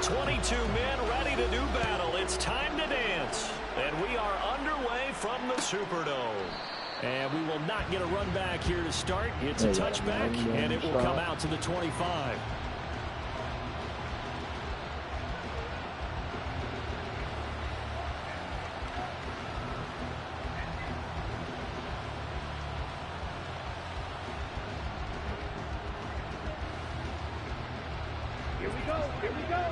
22 men ready to do battle. It's time to dance. And we are underway from the Superdome. And we will not get a run back here to start. It's a touchback, and it will come out to the 25. Here we go. Here we go.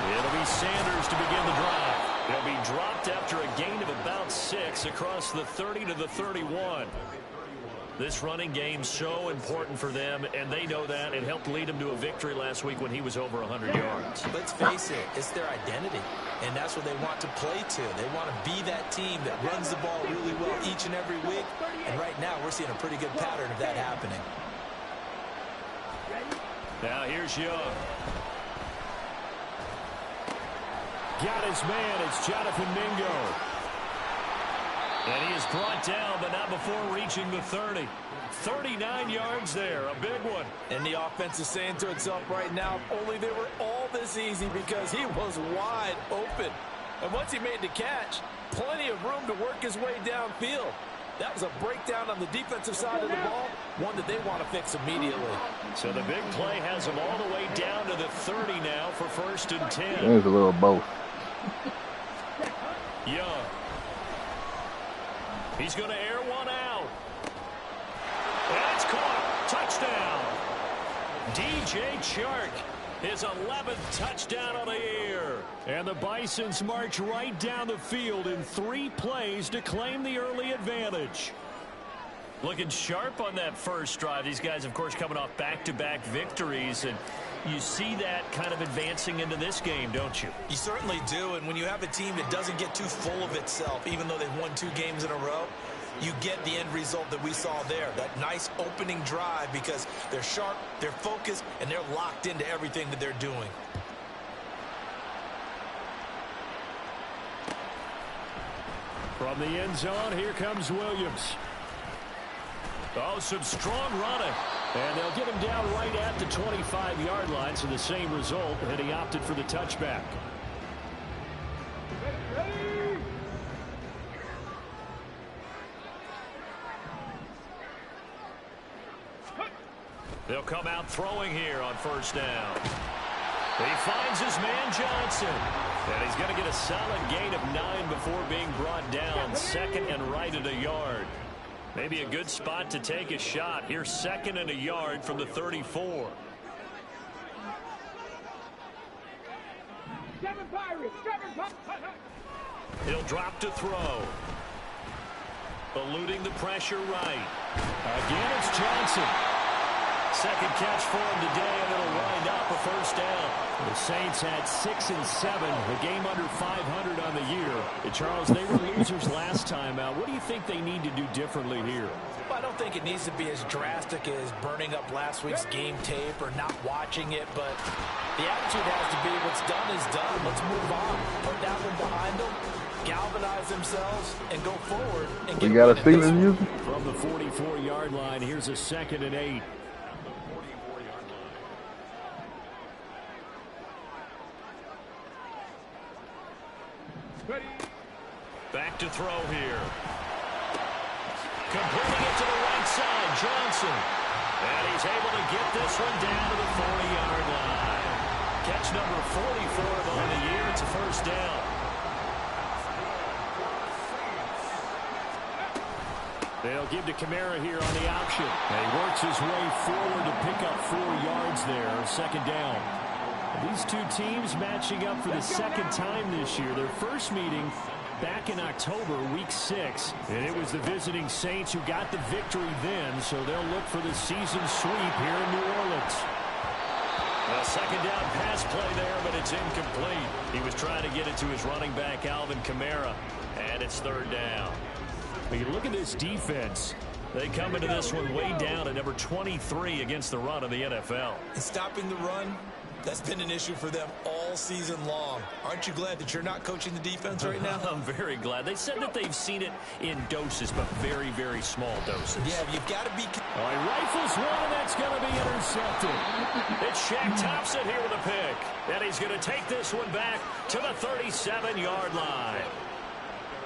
It'll be Sanders to begin the drive. He'll be dropped after a gain of about 6 across the 30 to the 31. This running game so important for them, and they know that. It helped lead them to a victory last week when he was over 100 yards. Let's face it, it's their identity, and that's what they want to play to. They want to be that team that runs the ball really well each and every week, and right now we're seeing a pretty good pattern of that happening. Now here's Young. Got his man. It's Jonathan Mingo. And he is brought down, but not before reaching the 30. 39 yards there, a big one. And the offense is saying to itself right now, only they were all this easy because he was wide open. And once he made the catch, plenty of room to work his way downfield. That was a breakdown on the defensive side of the ball, one that they want to fix immediately. So the big play has him all the way down to the 30 now for 1st and 10. There's a little both. Young. He's going to air one out. And it's caught. Touchdown. DJ Chark. His 11th touchdown on the year. And the Bisons march right down the field in 3 plays to claim the early advantage. Looking sharp on that first drive. These guys, of course, coming off back-to-back victories. And you see that kind of advancing into this game, don't you? You certainly do. And when you have a team that doesn't get too full of itself, even though they've won 2 games in a row, you get the end result that we saw there. That nice opening drive because they're sharp, they're focused, and they're locked into everything that they're doing. From the end zone, here comes Williams. Oh, some strong running. And they'll get him down right at the 25-yard line, so the same result, and he opted for the touchback. They'll come out throwing here on 1st down. He finds his man Johnson. And he's going to get a solid gain of 9 before being brought down. 2nd and right at a yard. Maybe a good spot to take a shot. Here's 2nd and a yard from the 34. He'll drop to throw. Eluding the pressure right. Again, it's Johnson. 2nd catch for him today, and it'll wind up a 1st down. The Saints had 6 and 7, a game under 500 on the year. And Charles, they were losers last time out. What do you think they need to do differently here? Well, I don't think it needs to be as drastic as burning up last week's game tape or not watching it, but the attitude has to be what's done is done. Let's move on. Put that one behind them, galvanize themselves, and go forward. And get we got a Steelers music. From the 44-yard line, here's a 2nd and 8. Back to throw here. Completing it to the right side, Johnson. And he's able to get this one down to the 40-yard line. Catch number 44 on the year. It's a 1st down. They'll give to Kamara here on the option. And he works his way forward to pick up 4 yards there. 2nd down. These two teams matching up for the 2nd time this year. Their first meeting back in October, week 6. And it was the visiting Saints who got the victory then, so they'll look for the season sweep here in New Orleans. A 2nd down pass play there, but it's incomplete. He was trying to get it to his running back, Alvin Kamara, and it's 3rd down. But you look at this defense. They come into this one way down at number 23 against the run of the NFL. And stopping the run, That's been an issue for them all season long. Aren't you glad that you're not coaching the defense right now? I'm very glad. They said that they've seen it in doses, but very, very small doses. Yeah, you've got to be... Oh, he rifles one, and that's going to be intercepted. It's Shaq Thompson here with a pick. And he's going to take this one back to the 37-yard line.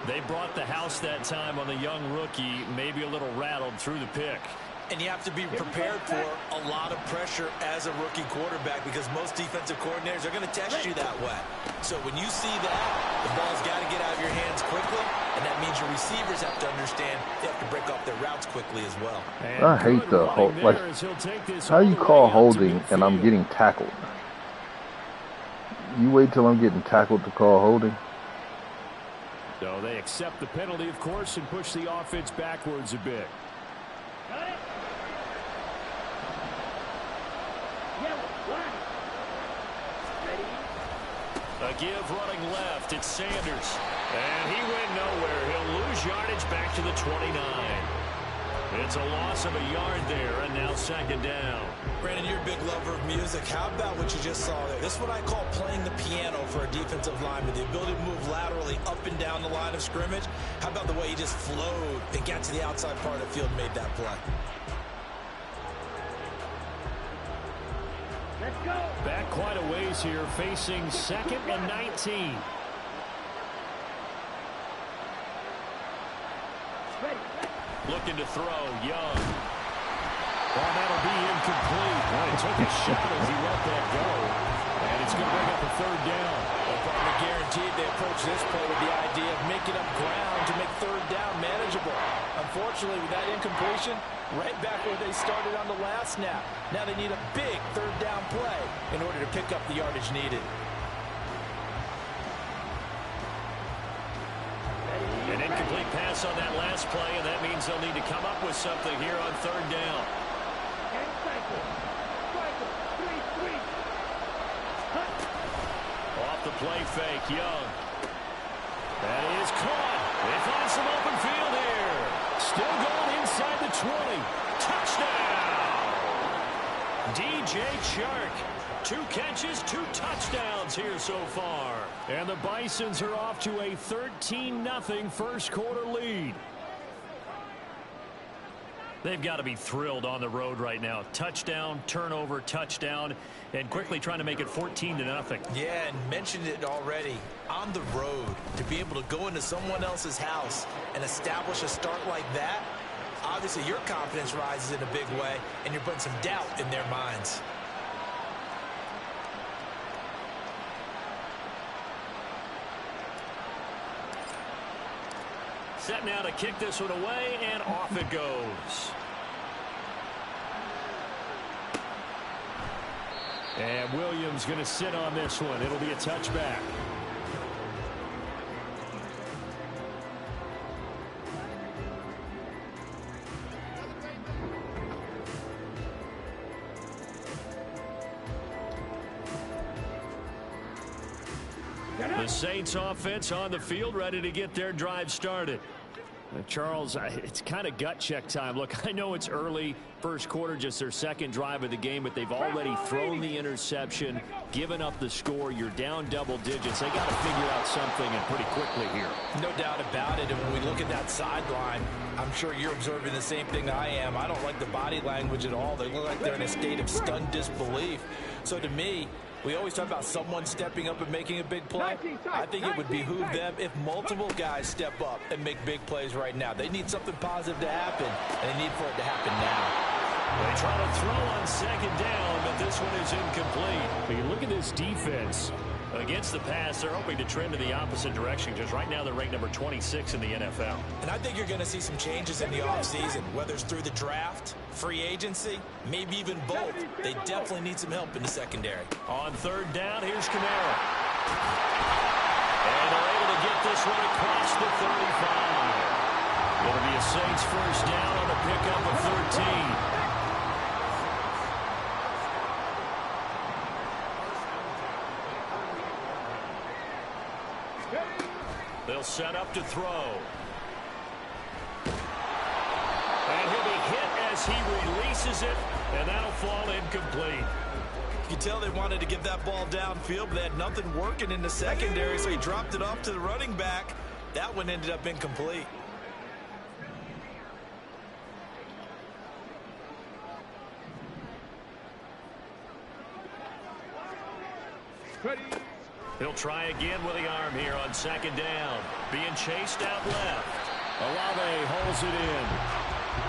They brought the house that time on the young rookie, maybe a little rattled through the pick. And you have to be prepared for a lot of pressure as a rookie quarterback because most defensive coordinators are going to test you that way. So when you see that, the ball's got to get out of your hands quickly, and that means your receivers have to understand they have to break off their routes quickly as well. I hate the whole, like, how you call holding and I'm getting tackled? You wait till I'm getting tackled to call holding? So they accept the penalty, of course, and push the offense backwards a bit. A give running left. It's Sanders. And he went nowhere. He'll lose yardage back to the 29. It's a loss of a yard there, and now second down. Brandon, you're a big lover of music. How about what you just saw there? This is what I call playing the piano for a defensive lineman. The ability to move laterally up and down the line of scrimmage. How about the way he just flowed and got to the outside part of the field and made that play? Let's go. Back quite a ways here, facing 2nd and 19. Looking to throw, Young. Well, that'll be incomplete. Well, he took a shot as he let that go. And it's going to bring up a 3rd down. Well, partner, guaranteed they approach this play with the idea of making up ground to make 3rd down manageable. Unfortunately, with that incompletion, right back where they started on the last snap. Now they need a big 3rd down play in order to pick up the yardage needed. An incomplete pass on that last play, and that means they'll need to come up with something here on 3rd down. Off the play fake, Young. That is caught. They find some open field here. Still going inside the 20. Touchdown! DJ Chark. 2 catches, 2 touchdowns here so far. And the Bisons are off to a 13-0 first quarter lead. They've got to be thrilled on the road right now. Touchdown, turnover, touchdown, and quickly trying to make it 14-0. Yeah, and mentioned it already. On the road, to be able to go into someone else's house and establish a start like that, obviously your confidence rises in a big way, and you're putting some doubt in their minds. Set now to kick this one away, and off it goes. And Williams going to sit on this one. It'll be a touchback. The Saints offense on the field, ready to get their drive started. Charles, it's kind of gut check time. Look, I know it's early, first quarter, just their 2nd drive of the game, but they've already thrown the interception, given up the score. You're down double digits. They got to figure out something, and pretty quickly here. No doubt about it. And when we look at that sideline, I'm sure you're observing the same thing I am. I don't like the body language at all. They look like they're in a state of stunned disbelief. So to me, we always talk about someone stepping up and making a big play. I think it would behoove them if multiple guys step up and make big plays right now. They need something positive to happen, and they need for it to happen now. They try to throw on 2nd down, but this one is incomplete. But you look at this defense. Against the pass, they're hoping to trend in the opposite direction, because right now they're ranked number 26 in the NFL. And I think you're going to see some changes in the offseason, whether it's through the draft, free agency, maybe even both. They definitely need some help in the secondary. On 3rd down, here's Kamara. And they're able to get this one across the 35. It'll be a Saints first down on the pickup of 13. They'll set up to throw. And he'll be hit as he releases it, and that'll fall incomplete. You could tell they wanted to get that ball downfield, but they had nothing working in the secondary, so he dropped it off to the running back. That one ended up incomplete. He'll try again with the arm here on second down. Being chased out left. Olave holds it in.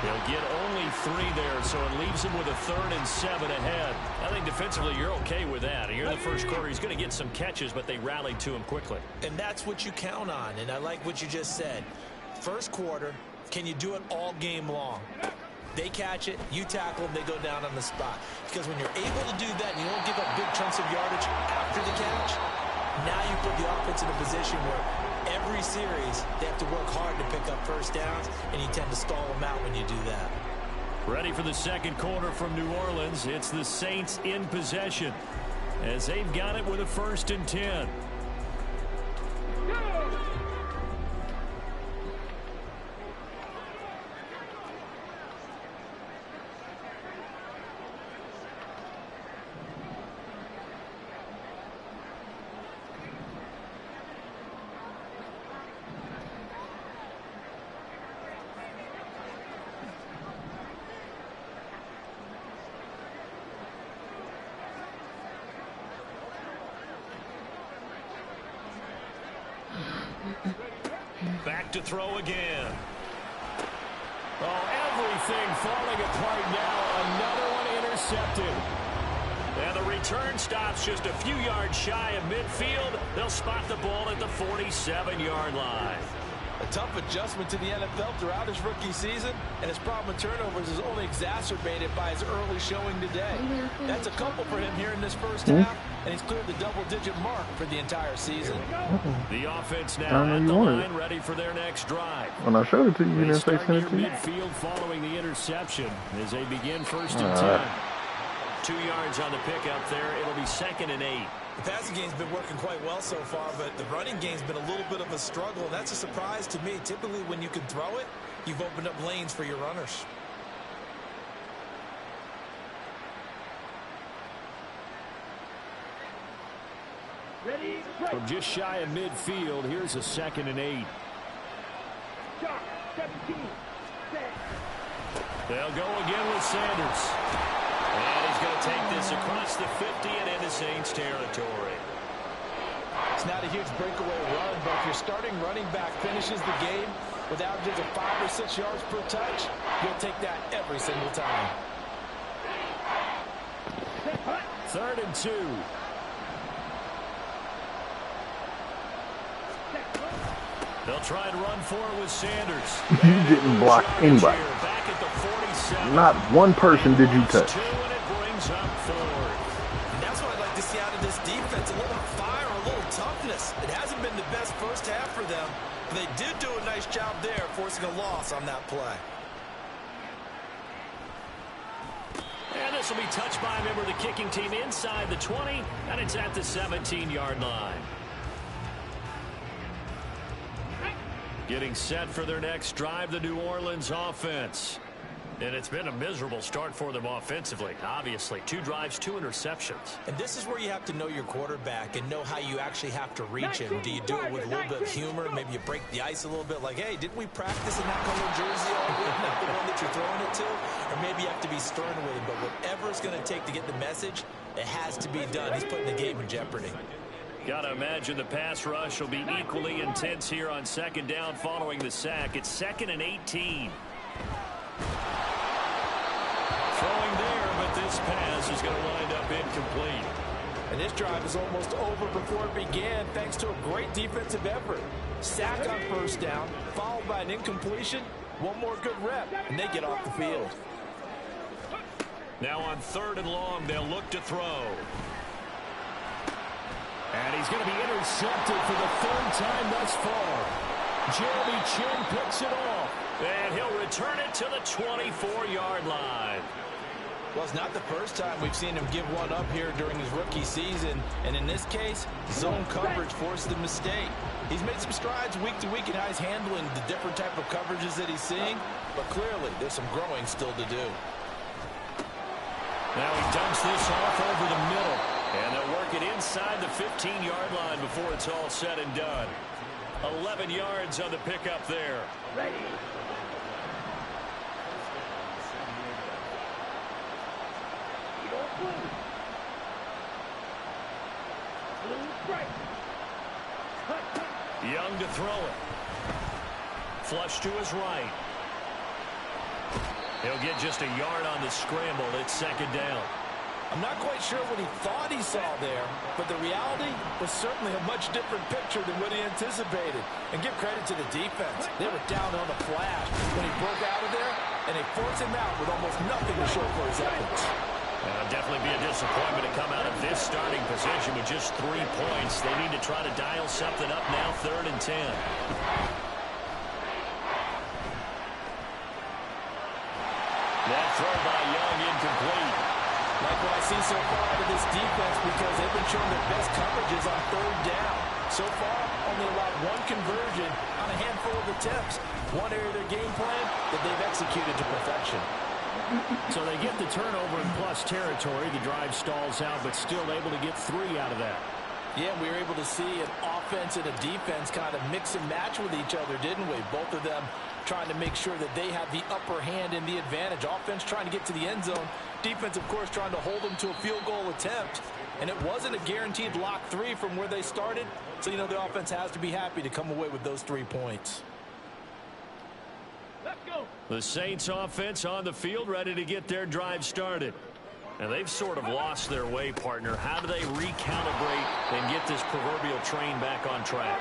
He'll get only 3 there, so it leaves him with a 3rd and 7 ahead. I think defensively you're okay with that. Here in the first quarter, he's going to get some catches, but they rallied to him quickly. And that's what you count on, and I like what you just said. First quarter, can you do it all game long? They catch it, you tackle them, they go down on the spot. Because when you're able to do that and you don't give up big chunks of yardage after the catch, now you put the offense in a position where every series they have to work hard to pick up first downs, and you tend to stall them out when you do that. Ready for the second quarter from New Orleans. It's the Saints in possession as they've got it with a 1st and 10. Back to throw again. Oh, everything falling apart now. Another one intercepted. And the return stops just a few yards shy of midfield. They'll spot the ball at the 47-yard line. A tough adjustment to the NFL throughout his rookie season, and his problem with turnovers is only exacerbated by his early showing today. That's a couple for him here in this first half, and he's cleared the double-digit mark for the entire season. The offense now at the line, ready for their next drive. When I showed it to you, you didn't say send it to you. Midfield following the interception as they begin 1st and 10. 2 yards on the pickup there. It'll be 2nd and 8. The passing game's been working quite well so far, but the running game's been a little bit of a struggle, and that's a surprise to me. Typically, when you can throw it, you've opened up lanes for your runners. From just shy of midfield, here's a 2nd and 8. They'll go again with Sanders. And he's going to take this across the 50 and into Saints territory. It's not a huge breakaway run, but if your starting running back finishes the game with averages of 5 or 6 yards per touch, you'll take that every single time. 3rd and 2. They'll try and run for it with Sanders. You didn't block anybody. Back at the 47. Not one person did you touch. 2, and it brings up 4th. And that's what I'd like to see out of this defense. A little fire, a little toughness. It hasn't been the best first half for them, but they did do a nice job there forcing a loss on that play. And this will be touched by a member of the kicking team inside the 20, and it's at the 17-yard line. Getting set for their next drive, the New Orleans offense. And it's been a miserable start for them offensively, obviously. 2 drives, 2 interceptions. And this is where you have to know your quarterback and know how you actually have to reach him. Do you do it with a little bit of humor? Maybe you break the ice a little bit like, hey, didn't we practice in that color jersey all week? Not the one that you're throwing it to? Or maybe you have to be stern with him. But whatever it's going to take to get the message, it has to be done. He's putting the game in jeopardy. Got to imagine the pass rush will be equally intense here on 2nd down following the sack. It's 2nd and 18. Throwing there, but this pass is going to wind up incomplete. And this drive is almost over before it began thanks to a great defensive effort. Sack on 1st down, followed by an incompletion. One more good rep, and they get off the field. Now on 3rd and long, they'll look to throw. And he's going to be intercepted for the 3rd time thus far. Jeremy Chinn picks it off. And he'll return it to the 24-yard line. Well, it's not the first time we've seen him give one up here during his rookie season. And in this case, zone coverage forced the mistake. He's made some strides week to week in how he's handling the different type of coverages that he's seeing. But clearly, there's some growing still to do. Now he dumps this off over the middle. And they'll work it inside the 15-yard line before it's all said and done. 11 yards on the pickup there. Ready. Young to throw it. Flush to his right. He'll get just a yard on the scramble. It's second down. I'm not quite sure what he thought he saw there, but the reality was certainly a much different picture than what he anticipated. And give credit to the defense. They were down on the flash when he broke out of there, and they forced him out with almost nothing to show for his efforts. Definitely be a disappointment to come out of this starting position with just 3 points. They need to try to dial something up now, 3rd and 10. That throw by Young incomplete. Like what I see so far out of this defense, because they've been showing their best coverages on 3rd down. So far, only allowed 1 conversion on a handful of attempts. One area of their game plan that they've executed to perfection. So they get the turnover in plus territory. The drive stalls out, but still able to get 3 out of that. Yeah, we were able to see an offense and a defense kind of mix and match with each other, didn't we? Both of them trying to make sure that they have the upper hand and the advantage. Offense trying to get to the end zone. Defense, of course, trying to hold them to a field goal attempt. And it wasn't a guaranteed lock 3 from where they started. So, you know, the offense has to be happy to come away with those 3 points. Let's go. The Saints offense on the field, ready to get their drive started. And they've sort of lost their way, partner. How do they recalibrate and get this proverbial train back on track?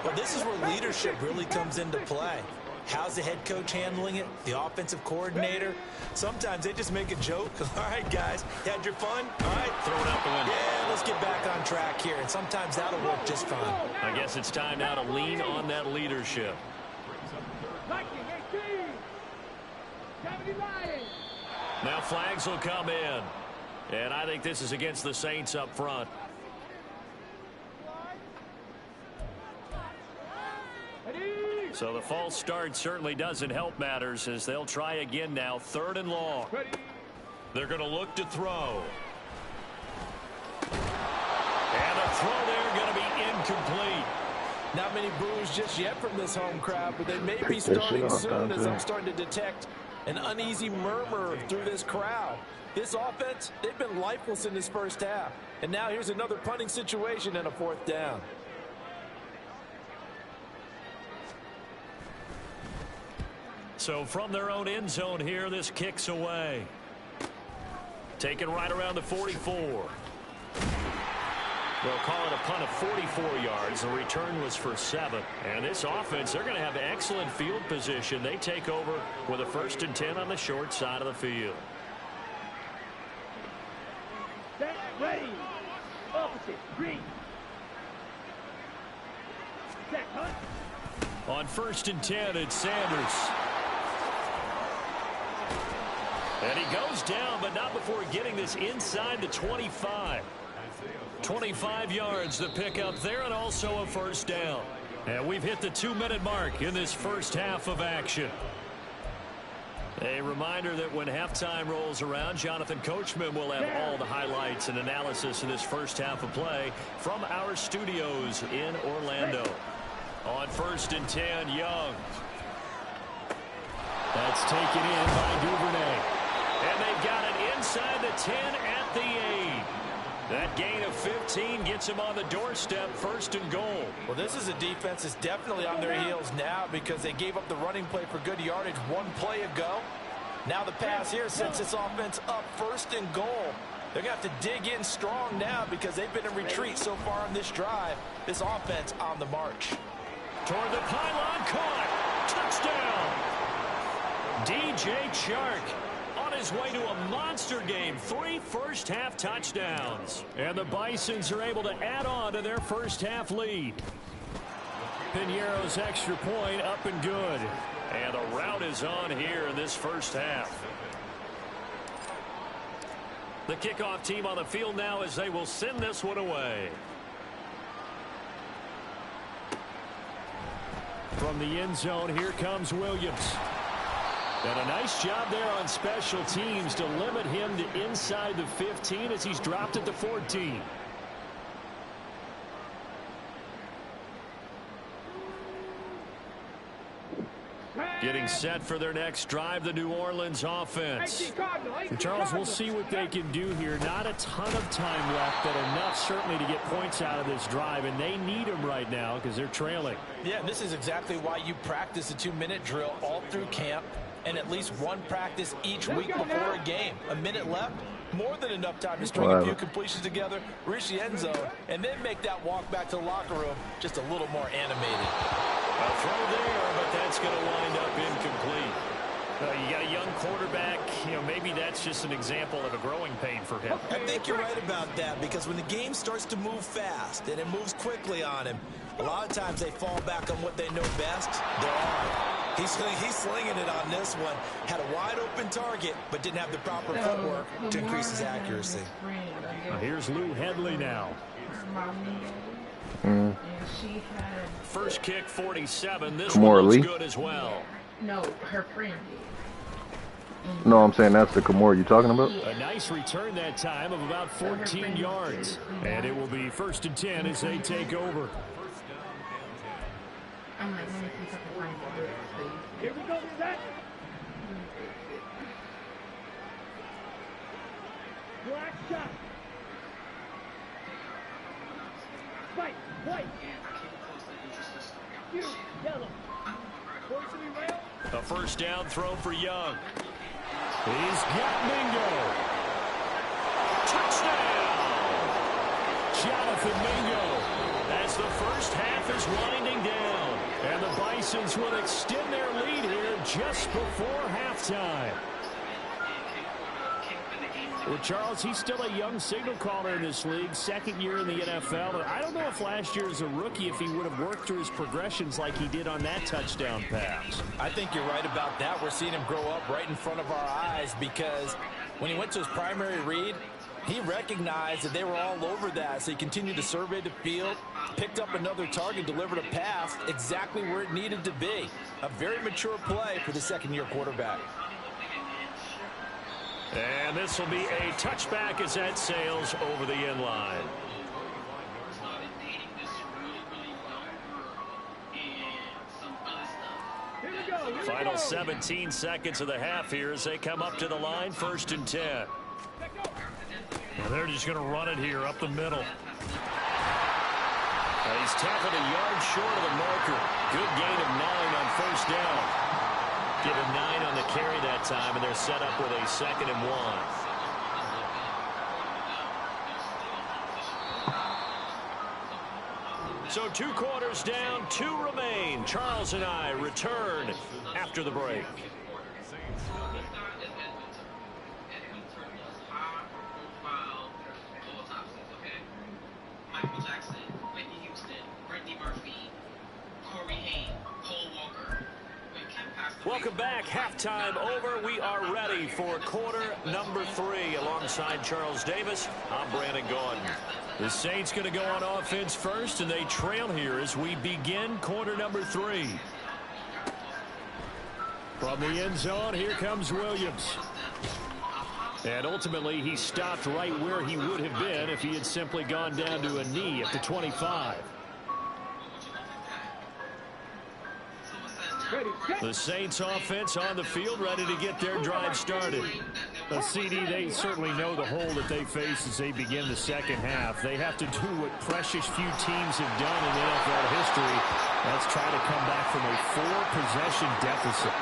Well, this is where leadership really comes into play. How's the head coach handling it? The offensive coordinator? Sometimes they just make a joke. All right, guys, had your fun? All right, throw it out the window. Yeah, let's get back on track here. And sometimes that'll work just fine. I guess it's time now to lean on that leadership. Now flags will come in. And I think this is against the Saints up front. So the false start certainly doesn't help matters as they'll try again now. 3rd and long. They're going to look to throw. And the throw there going to be incomplete. Not many boos just yet from this home crowd, but they may be starting soon as I'm starting to detect an uneasy murmur through this crowd. This offense, they've been lifeless in this first half. And now here's another punting situation and a 4th down. So from their own end zone here, this kicks away. Taken right around the 44. They'll call it a punt of 44 yards. The return was for 7. And this offense, they're going to have excellent field position. They take over with a 1st and 10 on the short side of the field. Ready. Opposite. Green. Set, hunt. On 1st and 10, it's Sanders. And he goes down, but not before getting this inside the 25. 25 yards the pickup there, and also a 1st down. And we've hit the 2-minute mark in this first half of action. A reminder that when halftime rolls around, Jonathan Coachman will have all the highlights and analysis of this first half of play from our studios in Orlando. On 1st and 10, Young. That's taken in by Duvernay. And they've got it inside the 10 at the 8. That gain of 15 gets him on the doorstep, 1st and goal. Well, this is a defense that's definitely on their heels now because they gave up the running play for good yardage 1 play ago. Now the pass here sets this offense up 1st and goal. They're going to have to dig in strong now because they've been in retreat so far on this drive. This offense on the march. Toward the pylon, caught. Touchdown. DJ Chark on his way to a monster game. 3 first-half touchdowns. And the Bisons are able to add on to their first-half lead. Piñeiro's extra point up and good. And the route is on here in this first half. The kickoff team on the field now as they will send this one away. From the end zone, here comes Williams. And a nice job there on special teams to limit him to inside the 15 as he's dropped at the 14. Getting set for their next drive, the New Orleans offense. And Charles, we'll see what they can do here. Not a ton of time left, but enough certainly to get points out of this drive, and they need them right now because they're trailing. Yeah, this is exactly why you practice a 2-minute drill all through camp and at least one practice each week before a game. A minute left, more than enough time to string a few completions together, reach the end zone, and then make that walk back to the locker room just a little more animated. A throw there, but that's going to wind up incomplete. You got a young quarterback. Maybe that's just an example of a growing pain for him. I think you're right about that, because when the game starts to move fast and it moves quickly on him, a lot of times they fall back on what they know best, their arm. He's slinging it on this one. Had a wide open target, but didn't have the proper footwork to increase his accuracy. Here's Lou Hedley now. First kick, 47. This one looks good as well. No, her friend did. No, I'm saying that's the Kamora you're talking about. A nice return that time of about 14 yards. And it will be 1st and 10 as they take over. I'm like, let me see if I can find it. Here we go, Zach. Black shot. White, white. You, yellow. A first down throw for Young. He's got Mingo. Touchdown! Jonathan Mingo. As the first half is winding down. And the Bisons will extend their lead here just before halftime. Well, Charles, he's still a young signal caller in this league, second year in the NFL. And I don't know if last year as a rookie, if he would have worked through his progressions like he did on that touchdown pass. I think you're right about that. We're seeing him grow up right in front of our eyes, because when he went to his primary read, he recognized that they were all over that. So he continued to survey the field, picked up another target, delivered a pass exactly where it needed to be. A very mature play for the second-year quarterback. And this will be a touchback as that sails over the end line. Final 17 seconds of the half here as they come up to the line, 1st and 10. Well, they're just going to run it here up the middle. He's tackled a yard short of the marker. Good gain of 9 on first down. Give him 9 on the carry that time, and they're set up with a 2nd and 1. So 2 quarters down, 2 remain. Charles and I return after the break. Michael Jackson, Whitney Houston, Brittany Murphy, Corey Haim, Cole Walker. Welcome back. Halftime over. We are ready for quarter number 3. Alongside Charles Davis, I'm Brandon Gaudin. The Saints going to go on offense first, and they trail here as we begin quarter number 3. From the end zone, here comes Williams. And ultimately, he stopped right where he would have been if he had simply gone down to a knee at the 25. The Saints offense on the field, ready to get their drive started. CD, they certainly know the hole that they face as they begin the second half. They have to do what precious few teams have done in NFL history. That's try to come back from a 4-possession deficit.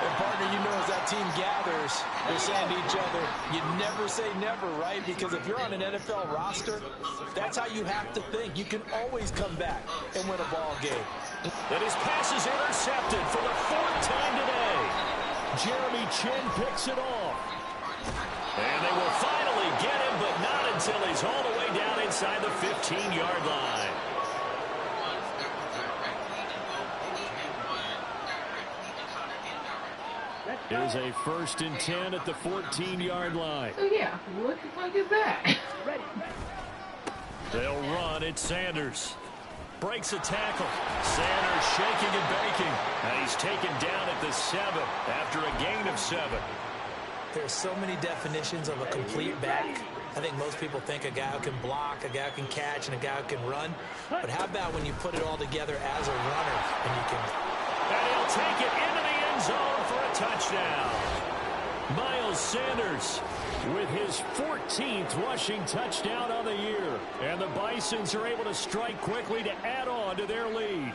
And partner, you know, as that team gathers, they're saying to each other, you never say never, right? Because if you're on an NFL roster, that's how you have to think. You can always come back and win a ball game. And his pass is intercepted for the 4th time today. Jeremy Chin picks it off. And they will finally get him, but not until he's all the way down inside the 15-yard line. Here's a 1st and 10 at the 14-yard line. So yeah, what the fuck is that? They'll run. It's Sanders. breaks a tackle. Sanders shaking and baking. And he's taken down at the 7 after a gain of 7. There's so many definitions of a complete back. I think most people think a guy who can block, a guy who can catch, and a guy who can run. But how about when you put it all together as a runner and you can... And he'll take it into the end zone for a touchdown. Miles Sanders with his 14th rushing touchdown on the year. And the Bisons are able to strike quickly to add on to their lead.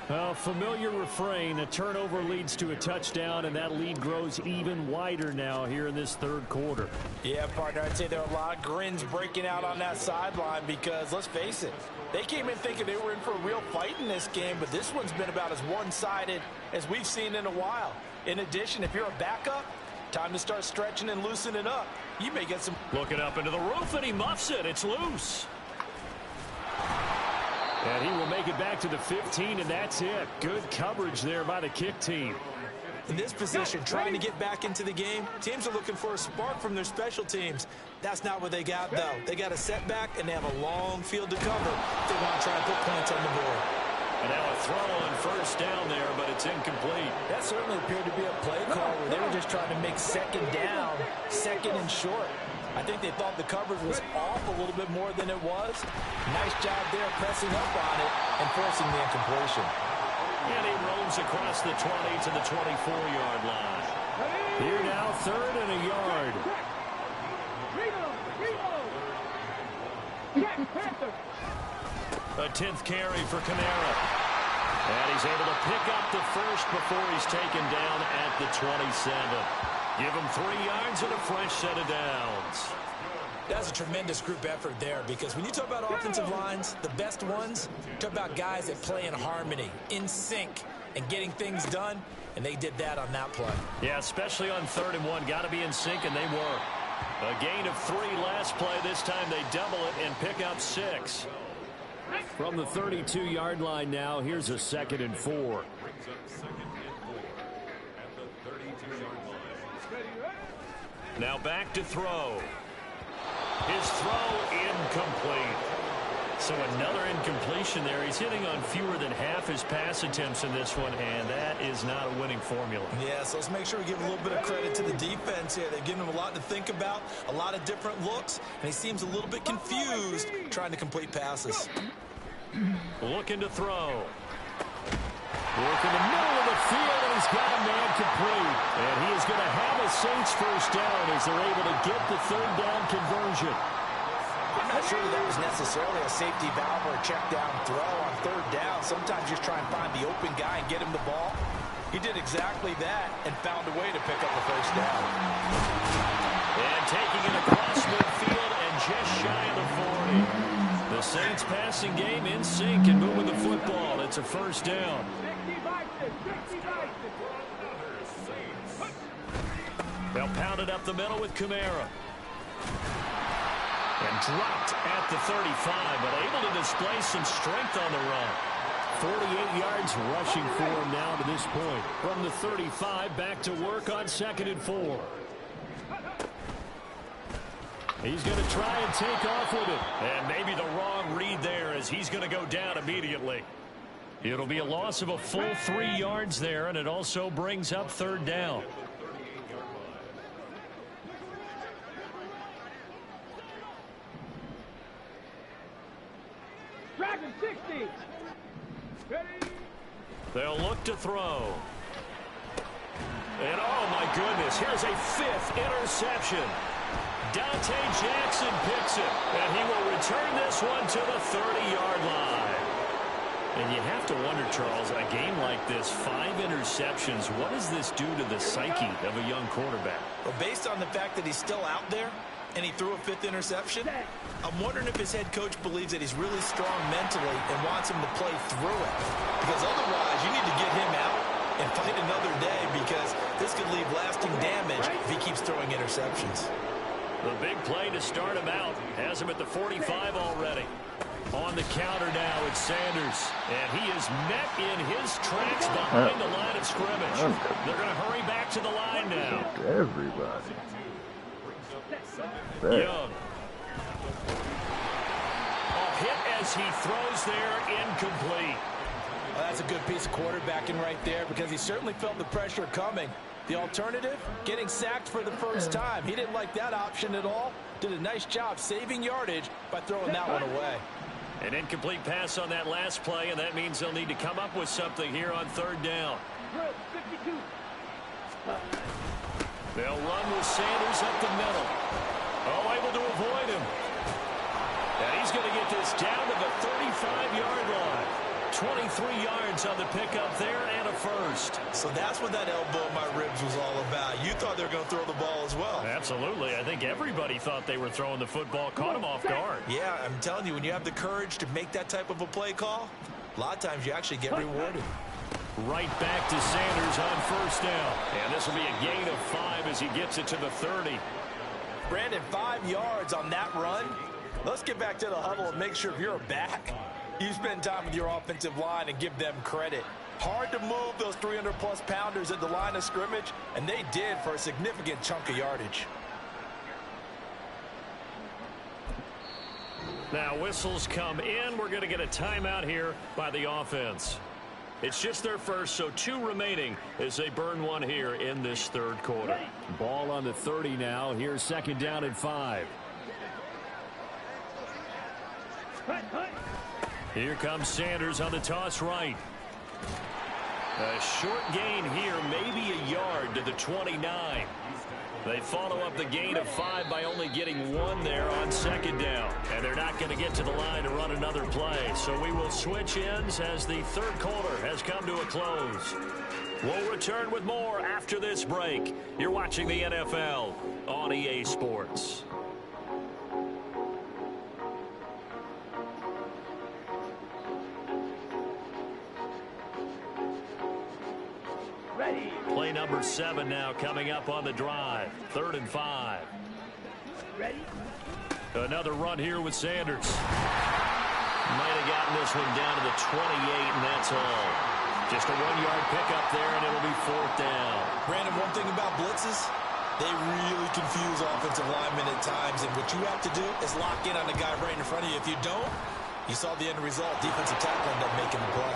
A familiar refrain, a turnover leads to a touchdown, and that lead grows even wider now here in this third quarter. Yeah, partner, I'd say there are a lot of grins breaking out on that sideline because, let's face it, they came in thinking they were in for a real fight in this game, but this one's been about as one-sided as we've seen in a while. In addition, if you're a backup, time to start stretching and loosening up. You may get some... Looking up into the roof, and he muffs it. It's loose. And he will make it back to the 15, and that's it. Good coverage there by the kick team. In this position, trying to get back into the game, teams are looking for a spark from their special teams. That's not what they got, though. They got a setback, and they have a long field to cover if they want to try and put points on the board. And now a throw on first down there, but it's incomplete. That certainly appeared to be a play call where they were just trying to make second down, second and short. I think they thought the coverage was off a little bit more than it was. Nice job there pressing up on it and forcing the incompletion. And he roams across the 20 to the 24-yard line. Here now, 3rd and a yard. A 10th carry for Kamara. And he's able to pick up the first before he's taken down at the 27. Give him 3 yards and a fresh set of downs. That's a tremendous group effort there because when you talk about offensive lines, the best ones, talk about guys that play in harmony, in sync, and getting things done, and they did that on that play. Yeah, especially on 3rd and 1. Got to be in sync, and they were. A gain of 3 last play. This time they double it and pick up 6. From the 32-yard line now, here's a 2nd and 4. Now back to throw. His throw incomplete. So another incompletion there. He's hitting on fewer than half his pass attempts in this one, and that is not a winning formula. Yeah, so let's make sure we give a little bit of credit to the defense here. They've given him a lot to think about, a lot of different looks, and he seems a little bit confused trying to complete passes. Looking to throw. Work in the middle of the field, and he's got a man complete. And he is going to have a Saints first down as they're able to get the 3rd down conversion. I'm not sure that was necessarily a safety valve or a check down throw on 3rd down. Sometimes just try and find the open guy and get him the ball. He did exactly that and found a way to pick up the first down. And taking it across midfield and just shy of the 40. The Saints passing game in sync and moving the football. It's a first down. They'll pound it up the middle with Kamara. And dropped at the 35, but able to display some strength on the run. 48 yards rushing for him now to this point. From the 35, back to work on 2nd and 4. He's going to try and take off with it. And maybe the wrong read there as he's going to go down immediately. It'll be a loss of a full 3 yards there, and it also brings up 3rd down. Dragon 60. Ready? They'll look to throw. And oh my goodness, here's a 5th interception. Dante Jackson picks it, and he will return this one to the 30-yard line. And you have to wonder, Charles, a game like this, 5 interceptions, what does this do to the psyche of a young quarterback? Well, based on the fact that he's still out there and he threw a 5th interception, I'm wondering if his head coach believes that he's really strong mentally and wants him to play through it. Because otherwise, you need to get him out and fight another day because this could leave lasting damage if he keeps throwing interceptions. The big play to start him out has him at the 45 already. On the counter now, it's Sanders. And he is met in his tracks behind the line of scrimmage. They're going to hurry back to the line now. Everybody. Young. A hit as he throws there, incomplete. Well, that's a good piece of quarterbacking right there because he certainly felt the pressure coming. The alternative, getting sacked for the first time. He didn't like that option at all. Did a nice job saving yardage by throwing that one away. An incomplete pass on that last play, and that means they'll need to come up with something here on third down. They'll run with Sanders up the middle. Oh, able to avoid him. And he's going to get this down to the 35-yard line. 23 yards on the pickup there and a first. So that's what that elbow in my ribs was all about. You thought they were going to throw the ball as well. Absolutely. I think everybody thought they were throwing the football. Caught him off guard. Yeah, I'm telling you, when you have the courage to make that type of a play call, a lot of times you actually get rewarded. Right back to Sanders on first down. And this will be a gain of 5 as he gets it to the 30. Brandon, 5 yards on that run. Let's get back to the huddle and make sure if you're back, you spend time with your offensive line and give them credit. Hard to move those 300-plus pounders at the line of scrimmage, and they did for a significant chunk of yardage. Now whistles come in. We're going to get a timeout here by the offense. It's just their first, so 2 remaining as they burn one here in this third quarter. Ball on the 30 now. Here's second down and 5. Here comes Sanders on the toss right. A short gain here, maybe a yard to the 29. They follow up the gain of 5 by only getting 1 there on second down. And they're not going to get to the line to run another play. So we will switch ends as the third quarter has come to a close. We'll return with more after this break. You're watching the NFL on EA Sports. Play number 7 now coming up on the drive. 3rd and 5. Ready? Another run here with Sanders. Might have gotten this one down to the 28, and that's all. Just a 1-yard pickup there, and it'll be 4th down. Brandon, one thing about blitzes, they really confuse offensive linemen at times, and what you have to do is lock in on the guy right in front of you. If you don't, you saw the end result. Defensive tackle ended up making the play.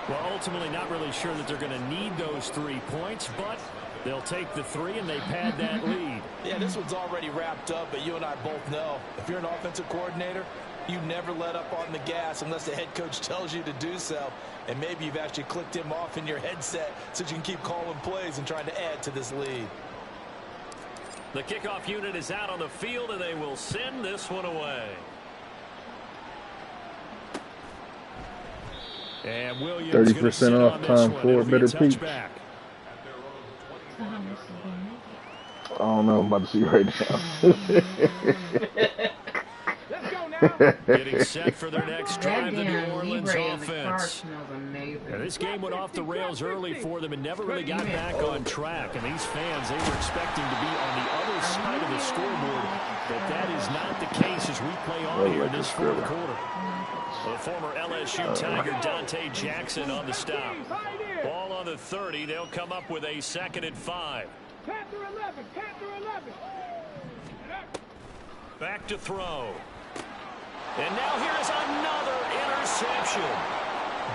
Well, ultimately not really sure that they're going to need those 3 points, but they'll take the 3 and they pad that lead. Yeah, this one's already wrapped up, but you and I both know if you're an offensive coordinator, you never let up on the gas unless the head coach tells you to do so. And maybe you've actually clicked him off in your headset so you can keep calling plays and trying to add to this lead. The kickoff unit is out on the field, and they will send this one away. And Williams 30% off time for Better Peach. So how much did they make it? I don't know. I'm about to see right now. Let's go now. Getting set for their next drive, the New That Orleans Libre in the car offense. smells amazing. Yeah, this game went off the rails early for them and never really got back on track. And these fans, they were expecting to be on the other side of the scoreboard. But that is not the case as we play on here in this fourth quarter. The former LSU Tiger Dante Jackson on the stop. Ball on the 30. They'll come up with a 2nd and 5. Panther 11, Panther 11. Back to throw. And now here's another interception.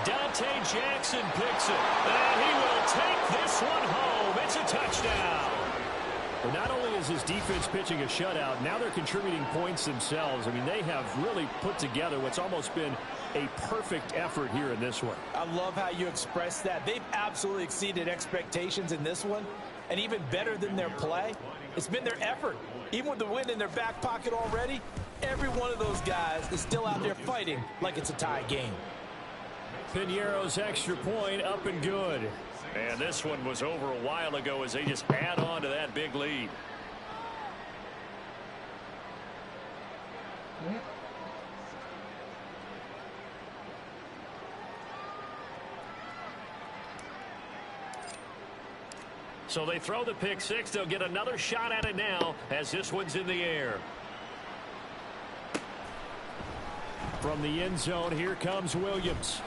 Dante Jackson picks it. And he will take this one home. It's a touchdown. Well, not only is his defense pitching a shutout, now they're contributing points themselves. I mean, they have really put together what's almost been a perfect effort here in this one. I love how you express that. They've absolutely exceeded expectations in this one. And even better than their play, it's been their effort. Even with the win in their back pocket already, every one of those guys is still out there fighting like it's a tie game. Piñeiro's extra point up and good. And this one was over a while ago as they just add on to that big lead. Yep. So they throw the pick 6. They'll get another shot at it now as this one's in the air. From the end zone, here comes Williams.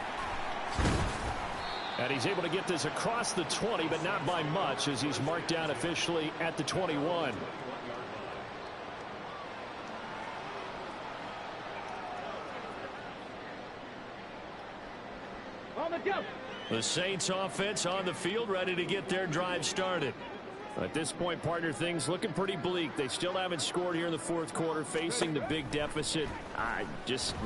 And he's able to get this across the 20, but not by much as he's marked down officially at the 21. The Saints offense on the field, ready to get their drive started. At this point, partner, things looking pretty bleak. They still haven't scored here in the fourth quarter, facing the big deficit.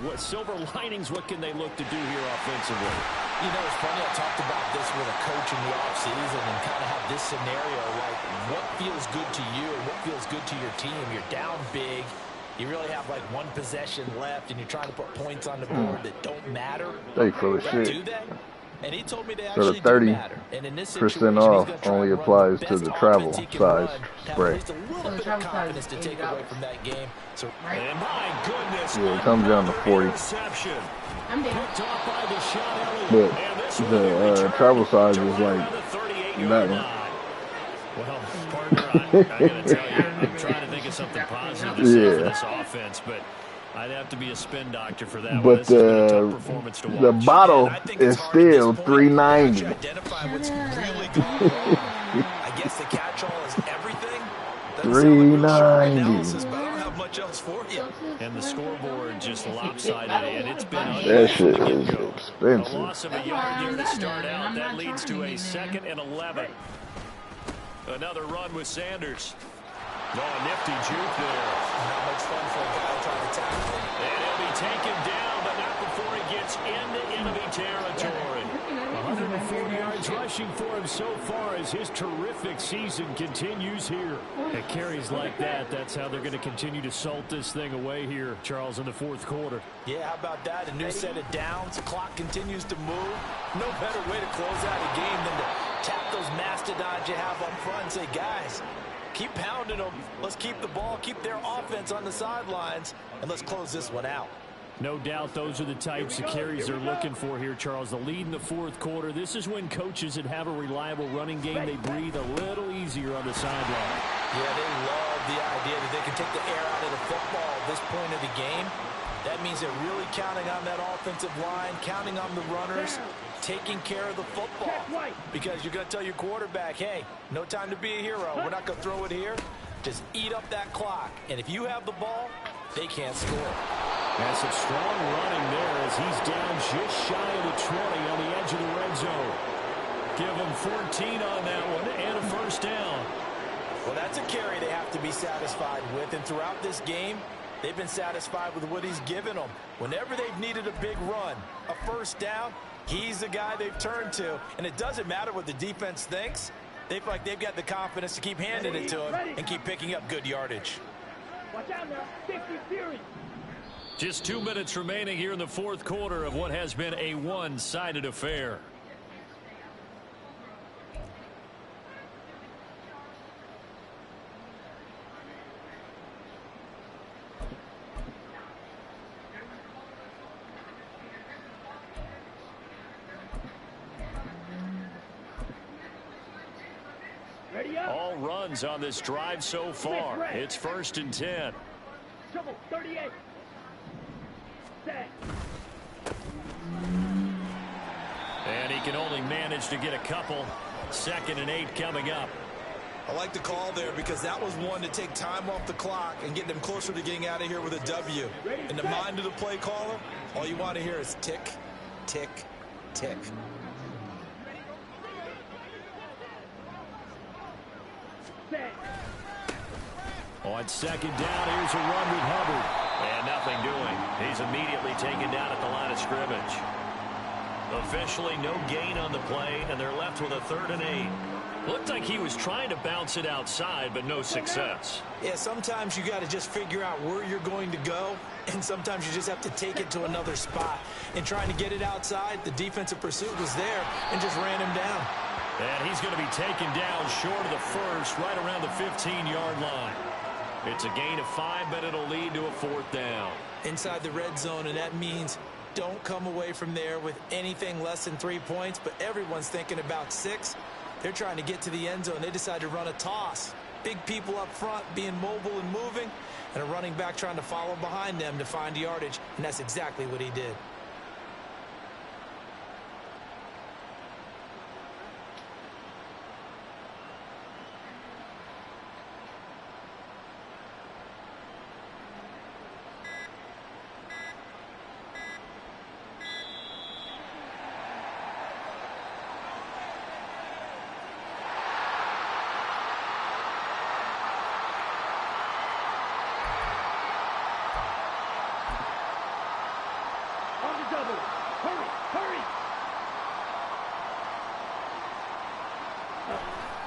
What silver linings, what can they look to do here offensively? You know, it's funny, I talked about this with a coach in the offseason and kind of have this scenario, like what feels good to you and what feels good to your team. You're down big. You really have like one possession left, and you're trying to put points on the board that don't matter. They full of shit. Do that? And he told me they So actually the 30% off only applies to the travel size spray. Just a little bit of confidence to take away from that game. So, and my goodness, Yeah, it comes down to 40. interception. I'm down. Picked off by Deshaun But Elliott. And this the, one returned travel size to is right like on the 38-yard that one. line. Well, partner, I got to tell you, I'm trying to think of something positive to say for this offense, but I'd have to be a spin doctor for that one. But This has been a tough performance to the watch. bottle I think is it's hard at this still point $3.90. to identify what's really going on. I guess the catch-all is everything. Doesn't sound like real sharp analysis, but I don't have much else for you. And the scoreboard just lopsided, and it's been That shit ugly is from the get-go. A expensive. loss of a yard there to start out. That leads to a 2nd and 11. Another run with Sanders. Oh, a nifty juke there. Not much fun for a guy trying to tackle him. And he'll be taken down, but not before he gets into enemy territory. 140 yards rushing for him so far as his terrific season continues here. At carries like that, that's how they're going to continue to salt this thing away here, Charles, in the fourth quarter. Yeah, how about that? A new set of downs. The clock continues to move. No better way to close out a game than to tap those mastodons you have up front and say, guys, keep pounding them. Let's keep the ball, keep their offense on the sidelines, and let's close this one out. No doubt those are the types of carries they're looking for here, Charles. The lead in the fourth quarter. This is when coaches that have a reliable running game, they breathe a little easier on the sideline. Yeah, they love the idea that they can take the air out of the football at this point of the game. That means they're really counting on that offensive line, counting on the runners, taking care of the football. Because you're going to tell your quarterback, hey, no time to be a hero. We're not going to throw it here. Just eat up that clock. And if you have the ball, they can't score. And some strong running there as he's down just shy of the 20 on the edge of the red zone. Give him 14 on that one and a first down. Well, that's a carry they have to be satisfied with. And throughout this game, they've been satisfied with what he's given them. Whenever they've needed a big run, a first down, he's the guy they've turned to. And it doesn't matter what the defense thinks. They feel like they've got the confidence to keep handing it to him and keep picking up good yardage. Watch out now. 60 Fury. Just 2 minutes remaining here in the fourth quarter of what has been a one-sided affair. Ready up. All runs on this drive so far. It's 1st and 10. Trouble. 38. Set. And he can only manage to get a couple. 2nd and 8 coming up. I like the call there because that was one to take time off the clock and get them closer to getting out of here with a W. In the mind of the play caller, all you want to hear is tick, tick, tick. Set. On 2nd down, here's a run with Hubbard. And nothing doing. He's immediately taken down at the line of scrimmage. Officially no gain on the play, and they're left with a 3rd and 8. Looked like he was trying to bounce it outside, but no success. Yeah, sometimes you got to just figure out where you're going to go, and sometimes you just have to take it to another spot. In trying to get it outside, the defensive pursuit was there and just ran him down. And he's going to be taken down short of the first, right around the 15-yard line. It's a gain of 5, but it'll lead to a 4th down. Inside the red zone, and that means don't come away from there with anything less than 3 points, but everyone's thinking about 6. They're trying to get to the end zone. They decide to run a toss. Big people up front being mobile and moving, and a running back trying to follow behind them to find yardage, and that's exactly what he did.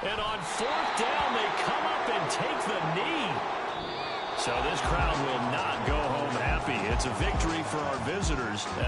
And on fourth down, they come up and take the knee. So this crowd will not go home happy. It's a victory for our visitors. And